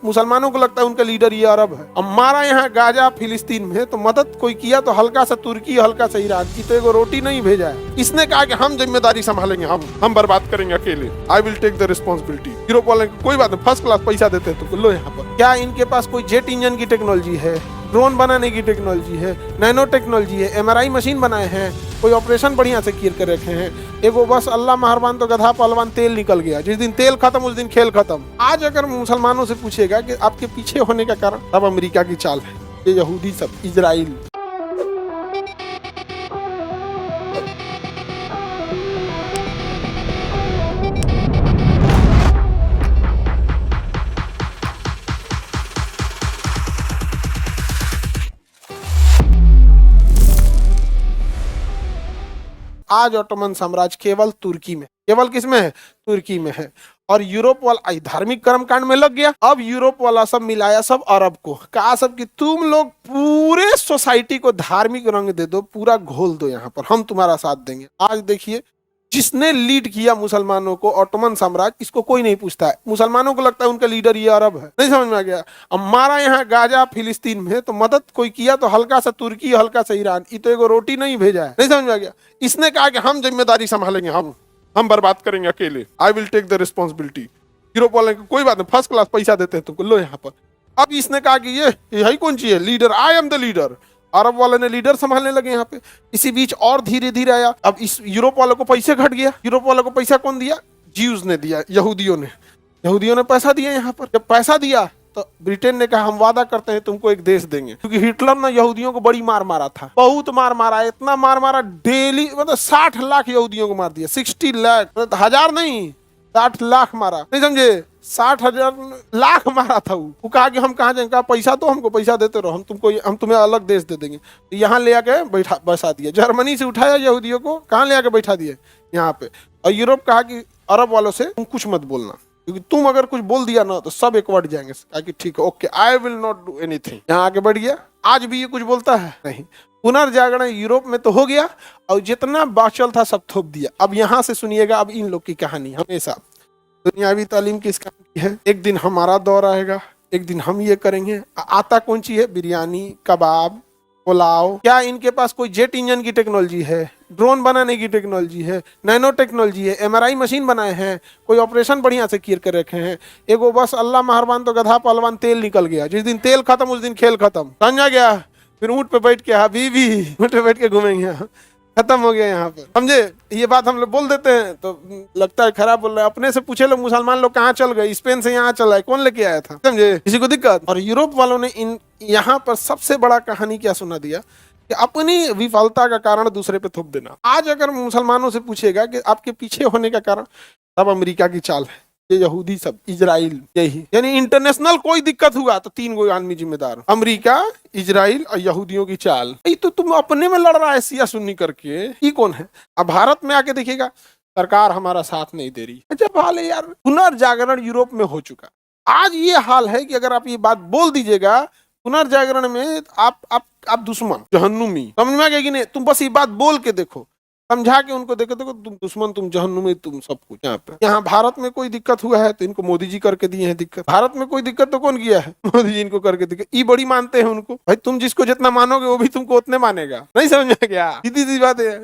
मुसलमानों को लगता है उनका लीडर ये अरब है। हमारा यहाँ गाजा फिलिस्तीन में तो मदद कोई किया तो हल्का सा तुर्की, हल्का सा ईरान की, तो एगो रोटी नहीं भेजा है। इसने कहा कि हम जिम्मेदारी संभालेंगे, हम बर्बाद करेंगे अकेले, I will take the responsibility. Europe वाले कोई बात नहीं, फर्स्ट क्लास पैसा देते हैं तो लो यहाँ पर। क्या इनके पास कोई जेट इंजन की टेक्नोलॉजी है, ड्रोन बनाने की टेक्नोलॉजी है, नैनो टेक्नोलॉजी है, MRI मशीन बनाए हैं, कोई ऑपरेशन बढ़िया से किए कर रखे हैं। एगो बस अल्लाह मेहरबान तो गधा पहलवान तेल निकल गया, जिस दिन तेल खत्म उस दिन खेल खत्म। आज अगर मुसलमानों से पूछेगा कि आपके पीछे होने का कारण, तब अमेरिका की चाल है, ये यहूदी सब, इजराइल। आज ऑटोमन साम्राज्य केवल तुर्की में, केवल किसमें है? तुर्की में है। और यूरोप वाला धार्मिक कर्मकांड में लग गया। अब यूरोप वाला सब मिलाया सब अरब को, कहा सब कि तुम लोग पूरे सोसाइटी को धार्मिक रंग दे दो, पूरा घोल दो यहाँ पर, हम तुम्हारा साथ देंगे। आज देखिए जिसने लीड किया मुसलमानों को, ऑटोमन साम्राज्य, इसको कोई नहीं पूछता है। मुसलमानों को लगता है उनका लीडर ये अरब है। नहीं समझ में आ गया? हमारा यहाँ गाजा फिलिस्तीन में तो मदद कोई किया तो हल्का सा तुर्की, हल्का सा ईरान, ये तो एगो रोटी नहीं भेजा है। नहीं समझ में आ गया? इसने कहा कि हम जिम्मेदारी संभालेंगे, हम बर्बाद करेंगे अकेले, I will take the responsibility. Europe वाले कोई बात नहीं, फर्स्ट क्लास पैसा देते हैं तुमको, लो यहाँ पर। अब इसने कहा कि ये यही कौन चीज है, leader, I am the leader. अरब वाले ने लीडर संभालने लगे यहाँ पे। इसी बीच और धीरे धीरे आया, अब इस यूरोप वालों को पैसे घट गया। यूरोप वालों को पैसा कौन दिया? ज्यूज ने दिया, यहूदियों ने पैसा दिया यहाँ पर। जब पैसा दिया तो ब्रिटेन ने कहा हम वादा करते हैं तुमको एक देश देंगे, क्योंकि हिटलर ने यहूदियों को बड़ी मार मारा था, बहुत मार मारा, इतना मार मारा डेली, मतलब 60 लाख यहूदियों को मार दिया। 60 लाख, मतलब हजार नहीं, 60 लाख मारा। नहीं समझे? 60,000 लाख मारा था वो कहा कि हम कहाँ जाएंगे, कहा पैसा तो हमको पैसा देते रहो, हम तुम्हें अलग देश दे देंगे। तो यहाँ ले आके बसा दिया, जर्मनी से उठाया यहूदियों को, कहाँ ले आके बैठा दिए? यहाँ पे। और यूरोप कहा कि अरब वालों से तुम कुछ मत बोलना, क्योंकि तुम अगर कुछ बोल दिया ना तो सब एकवट जाएंगे। कहा कि ठीक है, okay, I will not do anything. यहाँ आके बढ़ गया। आज भी ये कुछ बोलता है नहीं। पुनर्जागरण यूरोप में तो हो गया, और जितना बाचल था सब थोप दिया। अब यहाँ से सुनिएगा अब इन लोग की कहानी। हमेशा दुनियावी तालीम किस काम की है? एक दिन हमारा दौर आएगा, एक दिन हम ये करेंगे। आता कौन सी है? बिरयानी, कबाब, पुलाव। क्या इनके पास कोई जेट इंजन की टेक्नोलॉजी है, ड्रोन बनाने की टेक्नोलॉजी है, नैनो टेक्नोलॉजी है, MRI मशीन बनाए हैं, कोई ऑपरेशन बढ़िया से किए कर रखे हैं। एगो बस अल्लाह मेहरबान तो गधा पहलवान तेल निकल गया, जिस दिन तेल खत्म उस दिन खेल खत्म। समझा गया? फिर ऊँट पे बैठ के हबीबी, ऊँट पे बैठ के घूमेंगे, खत्म हो गया यहाँ पर। समझे? ये बात हम लोग बोल देते हैं तो लगता है खराब बोल रहे हैं। अपने से पूछे लोग मुसलमान लोग कहाँ चल गए, स्पेन से यहाँ चला है, कौन लेके आया था? समझे? किसी को दिक्कत? और यूरोप वालों ने इन यहाँ पर सबसे बड़ा कहानी क्या सुना दिया कि अपनी विफलता का कारण दूसरे पे थोप देना। आज अगर मुसलमानों से पूछेगा कि आपके पीछे होने का कारण, तब अमेरिका की चाल है, ये यहूदी सब, इजराइल, यही। यानी इंटरनेशनल कोई दिक्कत हुआ तो 3 गो आदमी जिम्मेदार, अमेरिका, इजराइल और यहूदियों की चाल। ये तो तुम अपने में लड़ रहा है सिया सुन्नी करके, ये कौन है? अब भारत में आके देखिएगा, सरकार हमारा साथ नहीं दे रही। जब हाल है यार, पुनर्जागरण यूरोप में हो चुका। आज ये हाल है कि अगर आप ये बात बोल दीजिएगा पुनर्जागरण में, आप दुश्मन, जहन्नुमी। समझ में आ गया कि नहीं? तुम बस ये बात बोल के देखो, समझा के उनको देखो तुम दुश्मन, तुम जहन्नुमी, तुम सब कुछ। यहाँ पे, यहाँ भारत में कोई दिक्कत हुआ है तो इनको मोदी जी करके दिए हैं दिक्कत। भारत में कोई दिक्कत तो कौन किया है? मोदी जी इनको करके दिक्कत। ये बड़ी मानते हैं उनको। भाई तुम जिसको जितना मानोगे वो भी तुमको उतने मानेगा। नहीं समझ में गया? सीधी सी बात है।